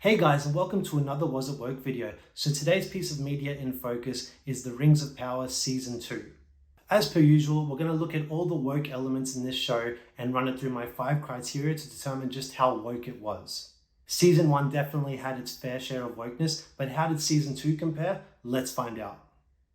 Hey guys, and welcome to another Was It Woke video. So today's piece of media in focus is The Rings of Power Season 2. As per usual, we're going to look at all the woke elements in this show and run it through my 5 criteria to determine just how woke it was. Season 1 definitely had its fair share of wokeness, but how did Season 2 compare? Let's find out.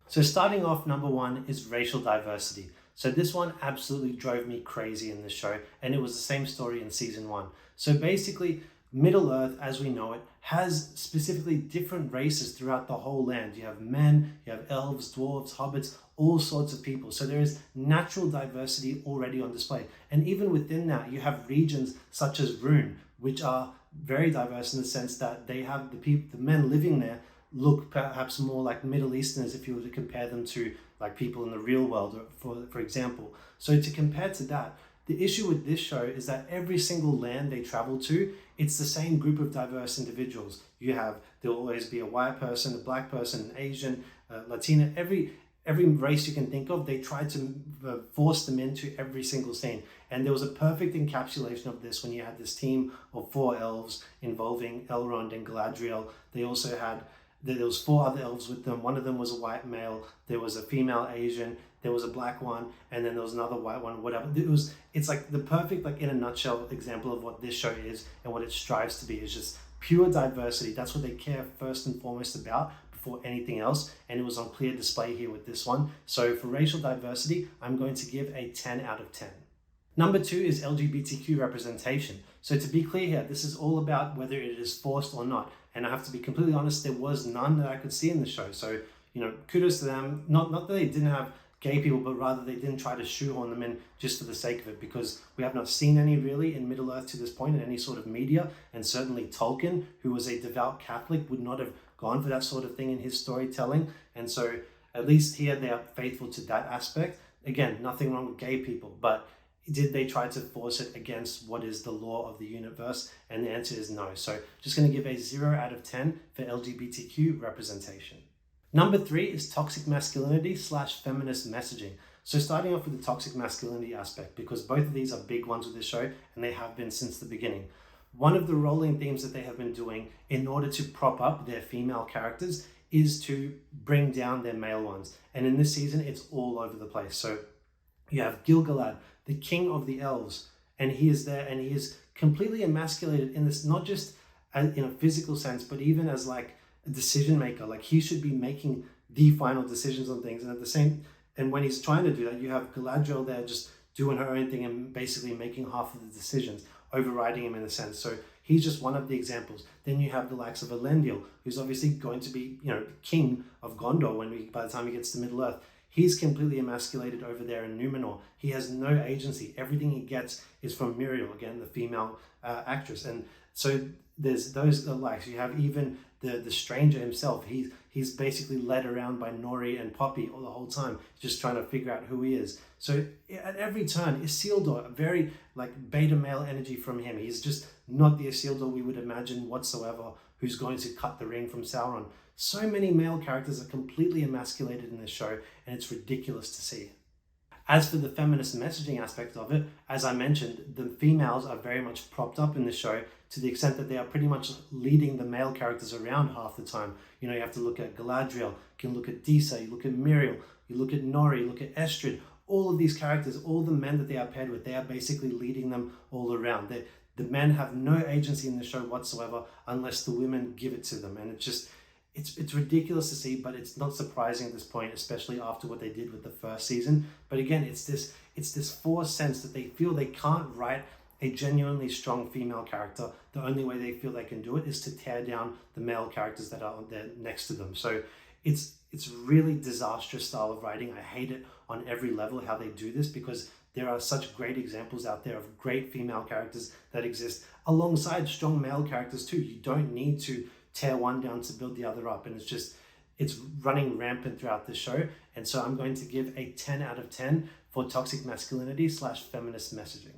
So starting off, number 1 is racial diversity. So this one absolutely drove me crazy in this show, and it was the same story in Season 1. So basically, Middle Earth, as we know it, has specifically different races throughout the whole land. You have men, you have elves, dwarves, hobbits, all sorts of people. So there is natural diversity already on display. And even within that, you have regions such as Rune, which are very diverse in the sense that they have the men living there look perhaps more like Middle Easterners if you were to compare them to like people in the real world, for example. So to compare to that, the issue with this show is that every single land they travel to, it's the same group of diverse individuals. There'll always be a white person, a black person, an Asian, Latina, every race you can think of, they tried to force them into every single scene. And there was a perfect encapsulation of this when you had this team of 4 elves involving Elrond and Galadriel. They also had, there was 4 other elves with them. One of them was a white male, there was a female Asian, there was a black one, and then there was another white one, whatever. It's like the perfect, like in a nutshell, example of what this show is and what it strives to be. Is just pure diversity. That's what they care first and foremost about before anything else. And it was on clear display here with this one. So for racial diversity, I'm going to give a 10 out of 10. Number 2 is LGBTQ representation. So to be clear here, this is all about whether it is forced or not. And I have to be completely honest, there was none that I could see in the show. So, kudos to them. Not that they didn't have gay people, but rather they didn't try to shoehorn them in just for the sake of it, because we have not seen any really in Middle Earth to this point in any sort of media. And certainly Tolkien, who was a devout Catholic, would not have gone for that sort of thing in his storytelling. And so at least here they are faithful to that aspect. Again, nothing wrong with gay people, but did they try to force it against what is the law of the universe? And the answer is no. So just going to give a 0 out of 10 for LGBTQ representation. Number 3 is toxic masculinity / feminist messaging. So starting off with the toxic masculinity aspect, because both of these are big ones with this show and they have been since the beginning. One of the rolling themes that they have been doing in order to prop up their female characters is to bring down their male ones. And in this season, it's all over the place. So you have Gil-galad, the king of the elves, and he is there and he is completely emasculated in this, not just in a physical sense, but even as like a decision maker. Like he should be making the final decisions on things. And when he's trying to do that, you have Galadriel there just doing her own thing and basically making half of the decisions, overriding him in a sense. So he's just one of the examples. Then you have the likes of Elendil, who's obviously going to be, king of Gondor by the time he gets to Middle Earth. He's completely emasculated over there in Numenor. He has no agency. Everything he gets is from Muriel, again, the female actress. And so there's those likes. You have even the stranger himself. He's basically led around by Nori and Poppy all the whole time, just trying to figure out who he is. So at every turn, Isildur, a very like beta male energy from him. He's just not the Isildur we would imagine whatsoever, who's going to cut the ring from Sauron. So many male characters are completely emasculated in this show, and it's ridiculous to see. As for the feminist messaging aspect of it, as I mentioned, the females are very much propped up in the show to the extent that they are pretty much leading the male characters around half the time. You have to look at Galadriel, you can look at Disa, you look at Muriel, you look at Nori, you look at Estrid. All of these characters, all the men that they are paired with, they are basically leading them all around. The men have no agency in the show whatsoever unless the women give it to them. And it's ridiculous to see, but it's not surprising at this point, especially after what they did with the first season. But again, it's this forced sense that they feel they can't write a genuinely strong female character. The only way they feel they can do it is to tear down the male characters that are there next to them. So it's really disastrous style of writing. I hate it on every level how they do this, because there are such great examples out there of great female characters that exist alongside strong male characters too. You don't need to tear one down to build the other up, and it's running rampant throughout the show. And so I'm going to give a 10 out of 10 for toxic masculinity / feminist messaging.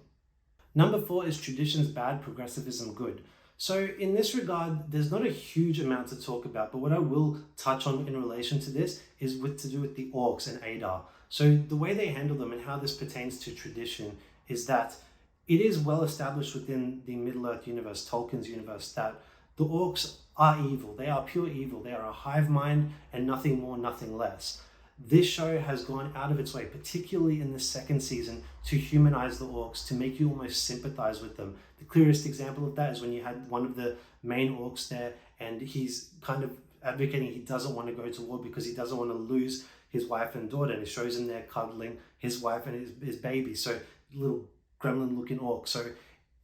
Number 4 is traditions bad, progressivism good. So in this regard, there's not a huge amount to talk about, but what I will touch on in relation to this is to do with the orcs and Adar. So the way they handle them and how this pertains to tradition is that it is well established within the Middle-earth universe, Tolkien's universe, that The orcs are evil. They are pure evil. They are a hive mind and nothing more, nothing less. This show has gone out of its way, particularly in the second season, to humanize the orcs, to make you almost sympathize with them. The clearest example of that is when you had one of the main orcs there, and he's kind of advocating he doesn't want to go to war because he doesn't want to lose his wife and daughter, and it shows him there cuddling his wife and his baby. So little gremlin looking orc. So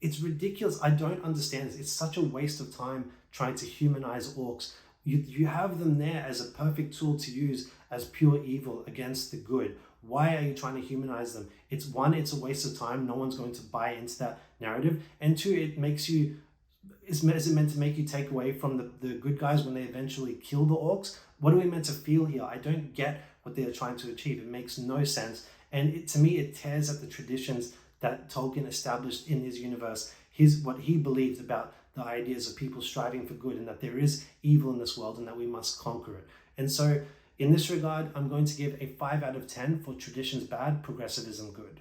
it's ridiculous. I don't understand this. It's such a waste of time trying to humanize orcs. You have them there as a perfect tool to use as pure evil against the good. Why are you trying to humanize them? It's one, it's a waste of time. No one's going to buy into that narrative. And two, it makes you, is it meant to make you take away from the good guys when they eventually kill the orcs? What are we meant to feel here? I don't get what they're trying to achieve. It makes no sense. And to me, it tears at the traditions that Tolkien established in his universe. What he believed about the ideas of people striving for good, and that there is evil in this world and that we must conquer it. And so in this regard, I'm going to give a 5 out of 10 for traditions bad, progressivism good.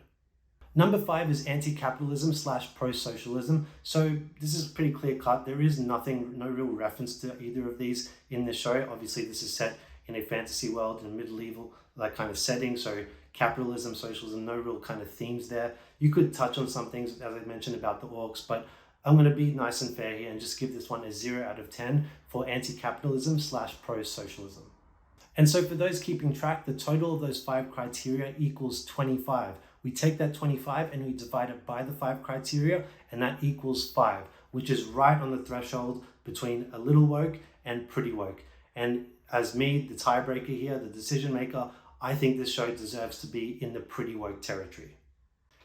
Number 5 is anti-capitalism / pro-socialism. So this is pretty clear cut. There is no real reference to either of these in this show. Obviously, this is set in a fantasy world, in a medieval like kind of setting. So capitalism, socialism, no real kind of themes there. You could touch on some things, as I mentioned, about the orcs, but I'm going to be nice and fair here and just give this one a 0 out of 10 for anti-capitalism / pro-socialism. And so for those keeping track, the total of those 5 criteria equals 25. We take that 25 and we divide it by the 5 criteria, and that equals 5, which is right on the threshold between a little woke and pretty woke. And as me, the tiebreaker here, the decision maker, I think this show deserves to be in the pretty woke territory.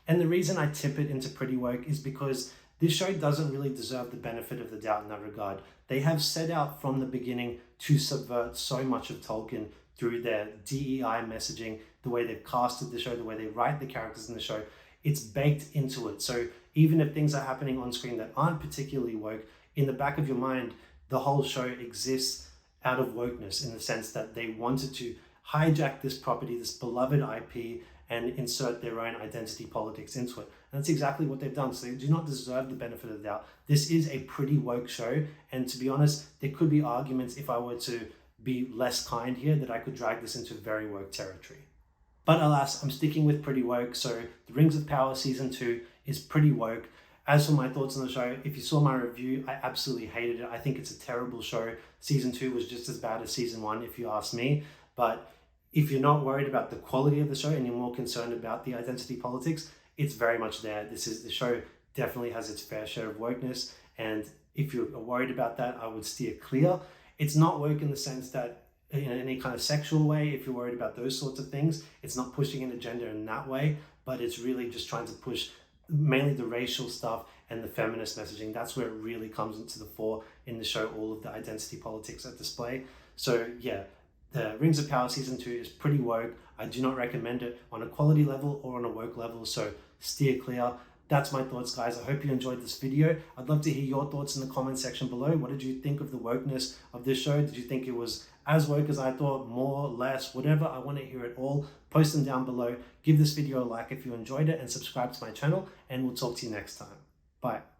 And the reason I tip it into pretty woke is because this show doesn't really deserve the benefit of the doubt in that regard. They have set out from the beginning to subvert so much of Tolkien through their DEI messaging, the way they've casted the show, the way they write the characters in the show. It's baked into it. So even if things are happening on screen that aren't particularly woke, in the back of your mind, the whole show exists out of wokeness, in the sense that they wanted to hijack this property, this beloved IP, and insert their own identity politics into it. And that's exactly what they've done. So they do not deserve the benefit of the doubt. This is a pretty woke show. And to be honest, there could be arguments, if I were to be less kind here, that I could drag this into very woke territory. But alas, I'm sticking with pretty woke. So The Rings of Power Season 2 is pretty woke. As for my thoughts on the show, if you saw my review, I absolutely hated it. I think it's a terrible show. Season 2 was just as bad as Season 1, if you ask me. But if you're not worried about the quality of the show and you're more concerned about the identity politics, it's very much there. The show definitely has its fair share of wokeness. And if you're worried about that, I would steer clear. It's not woke in the sense that in any kind of sexual way, if you're worried about those sorts of things, it's not pushing an agenda in that way, but it's really just trying to push mainly the racial stuff and the feminist messaging. That's where it really comes into the fore in the show, all of the identity politics at display. So yeah, The Rings of Power Season 2 is pretty woke. I do not recommend it on a quality level or on a woke level, so steer clear. That's my thoughts, guys. I hope you enjoyed this video. I'd love to hear your thoughts in the comment section below. What did you think of the wokeness of this show? Did you think it was as woke as I thought, more, less, whatever? I want to hear it all. Post them down below. Give this video a like if you enjoyed it, and subscribe to my channel, and we'll talk to you next time. Bye.